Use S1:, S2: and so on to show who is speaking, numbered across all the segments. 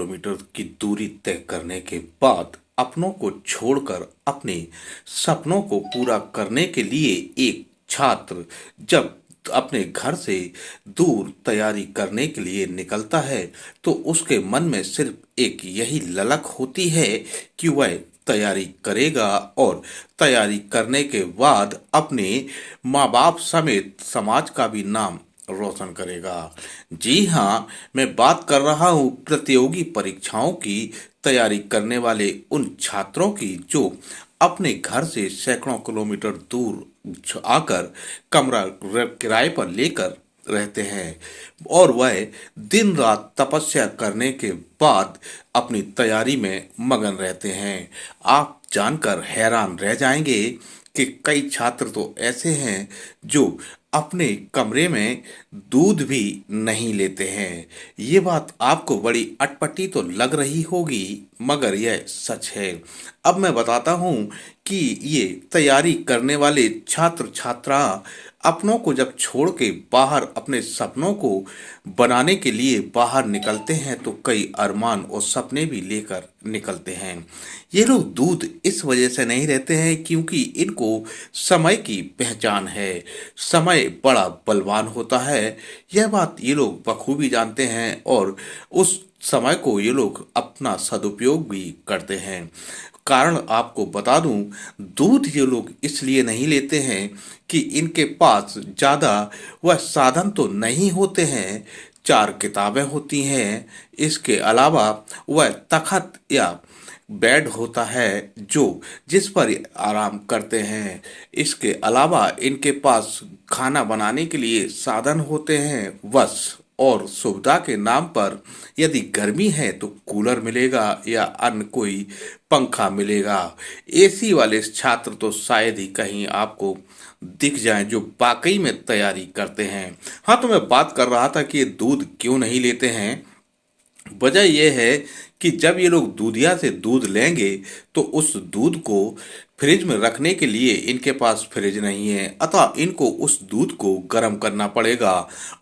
S1: Kilometre की दूरी तय करने के बाद अपनों को छोड़कर अपने सपनों को पूरा करने के लिए एक छात्र जब अपने घर से दूर तैयारी करने के लिए निकलता है तो उसके मन में सिर्फ एक यही ललक होती है कि वह तैयारी करेगा और तैयारी करने के बाद अपने माँ बाप समेत समाज का भी नाम रोशन करेगा। जी हाँ, मैं बात कर रहा हूँ प्रतियोगी परीक्षाओं की तैयारी करने वाले उन छात्रों की जो अपने घर से सैकड़ों किलोमीटर दूर आकर कमरा किराए पर लेकर रहते हैं और वह दिन रात तपस्या करने के बाद अपनी तैयारी में मगन रहते हैं। आप जानकर हैरान रह जाएंगे कि कई छात्र तो ऐसे हैं जो अपने कमरे में दूध भी नहीं लेते हैं। ये बात आपको बड़ी अटपटी तो लग रही होगी मगर यह सच है। अब मैं बताता हूँ कि ये तैयारी करने वाले छात्र छात्रा अपनों को जब छोड़ के बाहर अपने सपनों को बनाने के लिए बाहर निकलते हैं तो कई अरमान और सपने भी लेकर निकलते हैं। ये लोग दूध इस वजह से नहीं रहते हैं क्योंकि इनको समय की पहचान है। समय बड़ा बलवान होता है, यह बात ये लोग बखूबी जानते हैं और उस समय को ये लोग अपना सदुपयोग भी करते हैं। कारण आपको बता दूं, दूध ये लोग इसलिए नहीं लेते हैं कि इनके पास ज़्यादा वह साधन तो नहीं होते हैं। 4 किताबें होती हैं, इसके अलावा वह तखत या बेड होता है जो जिस पर आराम करते हैं। इसके अलावा इनके पास खाना बनाने के लिए साधन होते हैं बस, और सुविधा के नाम पर यदि गर्मी है तो कूलर मिलेगा या अन्य कोई पंखा मिलेगा। एसी वाले छात्र तो शायद ही कहीं आपको दिख जाएं जो वाकई में तैयारी करते हैं। हाँ, तो मैं बात कर रहा था कि ये दूध क्यों नहीं लेते हैं। वजह यह है कि जब ये लोग दूधिया से दूध लेंगे तो उस दूध को फ्रिज में रखने के लिए इनके पास फ्रिज नहीं है, अतः इनको उस दूध को गर्म करना पड़ेगा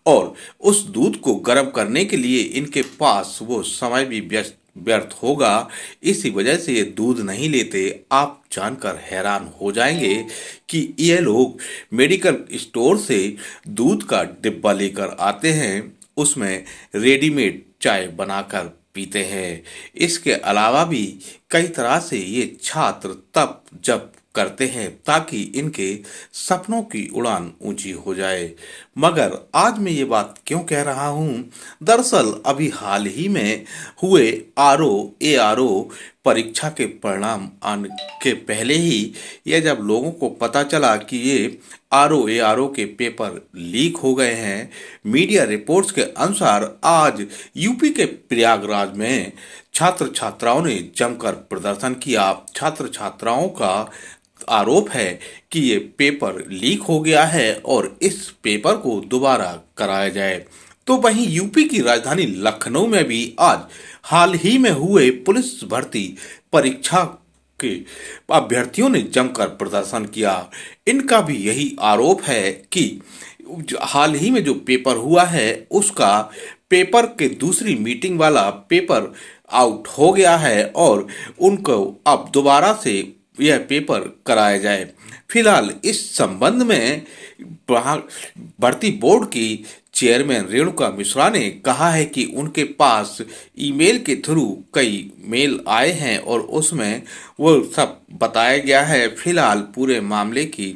S1: और उस दूध को गर्म करने के लिए इनके पास वो समय भी व्यर्थ होगा। इसी वजह से ये दूध नहीं लेते। आप जानकर हैरान हो जाएंगे कि ये लोग मेडिकल स्टोर से दूध का डिब्बा लेकर आते हैं, उसमें रेडीमेड चाय बनाकर पीते हैं। इसके अलावा भी कई तरह से ये छात्र तप जप करते हैं ताकि इनके सपनों की उड़ान ऊंची हो जाए। मगर आज मैं ये बात क्यों कह रहा हूँ, दरअसल अभी हाल ही में हुए ARO परीक्षा के परिणाम आने के पहले ही यह जब लोगों को पता चला कि ये ARO के पेपर लीक हो गए हैं, मीडिया रिपोर्ट्स के अनुसार आज यूपी के प्रयागराज में छात्र छात्राओं ने जमकर प्रदर्शन किया। छात्र छात्राओं का आरोप है कि ये पेपर लीक हो गया है और इस पेपर को दोबारा कराया जाए। तो वहीं यूपी की राजधानी लखनऊ में भी आज हाल ही में हुए पुलिस भर्ती परीक्षा के अभ्यर्थियों ने जमकर प्रदर्शन किया। इनका भी यही आरोप है कि हाल ही में जो पेपर हुआ है उसका पेपर के दूसरी मीटिंग वाला पेपर आउट हो गया है और उनको अब दोबारा से यह पेपर कराया जाए। फिलहाल इस संबंध में भर्ती बोर्ड की चेयरमैन रेणुका मिश्रा ने कहा है कि उनके पास ईमेल के थ्रू कई मेल आए हैं और उसमें वो सब बताया गया है। फिलहाल पूरे मामले की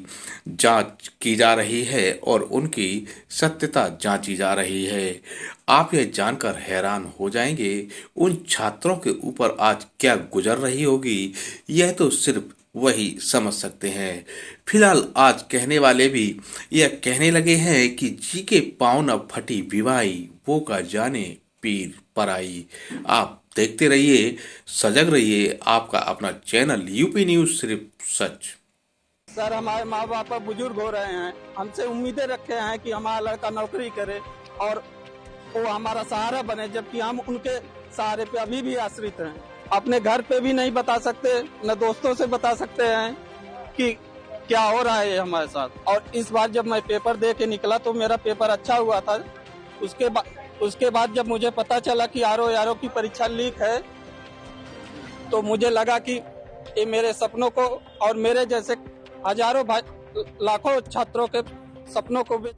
S1: जांच की जा रही है और उनकी सत्यता जांची जा रही है। आप यह जानकर हैरान हो जाएंगे उन छात्रों के ऊपर आज क्या गुजर रही होगी, यह तो सिर्फ वही समझ सकते हैं। फिलहाल आज कहने वाले भी यह कहने लगे हैं कि जी के पाँव न फटी विवाही, वो का जाने पीर पराई। आप देखते रहिए, सजग रहिए। आपका अपना चैनल यूपी न्यूज़, सिर्फ सच।
S2: सर, हमारे माँ बाप बुजुर्ग हो रहे हैं, हमसे उम्मीदें रखे हैं कि हमारा लड़का नौकरी करे और वो हमारा सहारा बने, जबकि हम उनके सहारे पे अभी भी आश्रित हैं। अपने घर पे भी नहीं बता सकते, न दोस्तों से बता सकते हैं कि क्या हो रहा है हमारे साथ। और इस बार जब मैं पेपर दे के निकला तो मेरा पेपर अच्छा हुआ था। उसके बाद उसके बाद जब मुझे पता चला कि आरओ की परीक्षा लीक है, तो मुझे लगा कि ये मेरे सपनों को और मेरे जैसे हजारों लाखों छात्रों के सपनों को भी